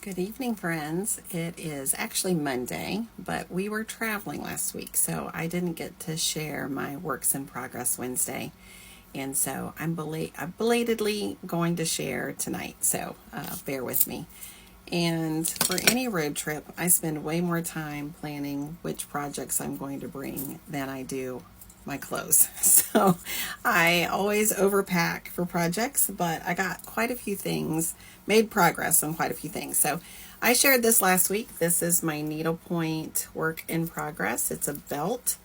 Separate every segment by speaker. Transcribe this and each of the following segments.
Speaker 1: Good evening, friends. It is actually Monday, but we were traveling last week, so I didn't get to share my Works in Progress Wednesday. And so I'm belatedly going to share tonight, so bear with me. And for any road trip, I spend way more time planning which projects I'm going to bring than I do my clothes. So I always overpack for projects, but I got quite a few things, made progress on quite a few things. So I shared this last week. This is my needlepoint work in progress. It's a belt.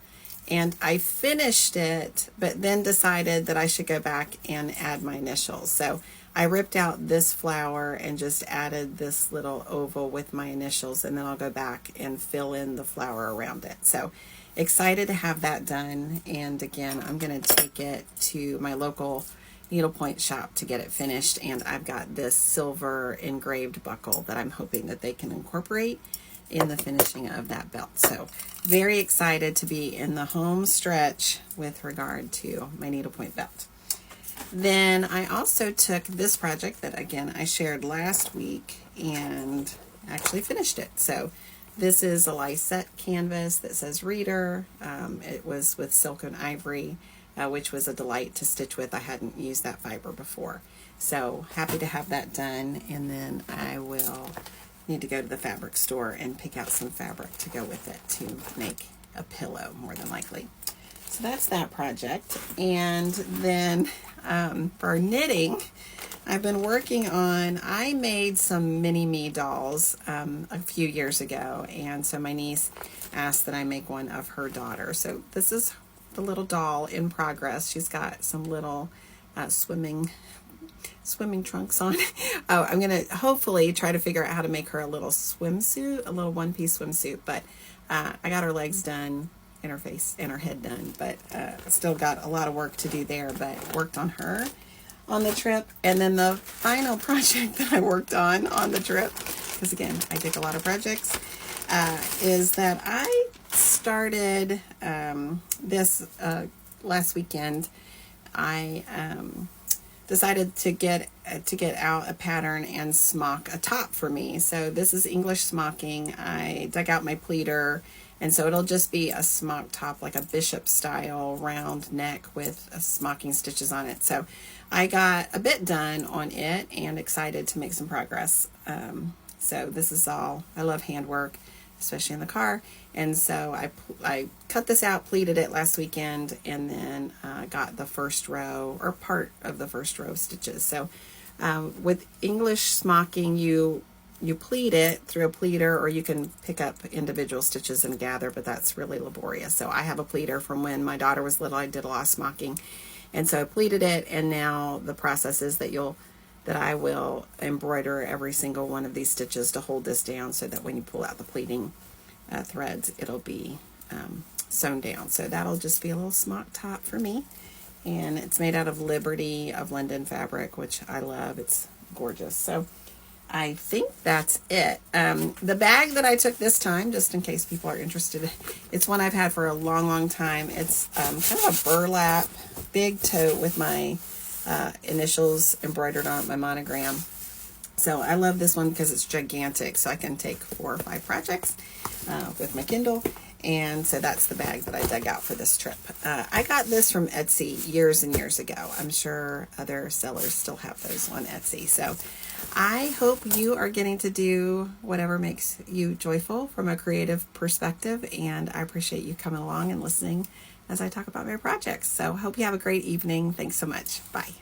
Speaker 1: And I finished it, but then decided that I should go back and add my initials. So I ripped out this flower and just added this little oval with my initials, and then I'll go back and fill in the flower around it. So excited to have that done. And again, I'm going to take it to my local needlepoint shop to get it finished. And I've got this silver engraved buckle that I'm hoping that they can incorporate in the finishing of that belt. So very excited to be in the home stretch with regard to my needlepoint belt. Then I also took this project that again I shared last week and actually finished it. So this is a Lysette canvas that says Reader. It was with silk and ivory, which was a delight to stitch with. I hadn't used that fiber before. So happy to have that done. And then I will need to go to the fabric store and pick out some fabric to go with it to make a pillow, more than likely. So that's that project. And then for knitting, I've been working on, I made some mini me dolls a few years ago, and so my niece asked that I make one of her daughter. So this is the little doll in progress. She's got some little swimming trunks on. Oh, I'm going to hopefully try to figure out how to make her a little swimsuit, a little one-piece swimsuit, but I got her legs done and her face and her head done, but still got a lot of work to do there, but worked on her on the trip. And then the final project that I worked on the trip, because again, I take a lot of projects, is that I started this last weekend. I decided to get out a pattern and smock a top for me. So this is English smocking. I dug out my pleater, and so it'll just be a smock top, like a bishop style round neck with smocking stitches on it. So I got a bit done on it and excited to make some progress. So this is all, I love handwork, especially in the car. And so I cut this out, pleated it last weekend, and then got the first row, or part of the first row of stitches. So with English smocking, you pleat it through a pleater, or you can pick up individual stitches and gather, but that's really laborious. So I have a pleater from when my daughter was little. I did a lot of smocking. And so I pleated it, and now the process is that I will embroider every single one of these stitches to hold this down, so that when you pull out the pleating threads, it'll be sewn down. So that'll just be a little smock top for me. And it's made out of Liberty of London fabric, which I love. It's gorgeous. So I think that's it. The bag that I took this time, just in case people are interested, it's one I've had for a long, long time. It's kind of a burlap, big tote with my initials embroidered on it, my monogram. So I love this one because it's gigantic, so I can take 4 or 5 projects with my Kindle. And so that's the bag that I dug out for this trip. I got this from Etsy years and years ago. I'm sure other sellers still have those on Etsy. So I hope you are getting to do whatever makes you joyful from a creative perspective. And I appreciate you coming along and listening as I talk about my projects. So hope you have a great evening. Thanks so much. Bye.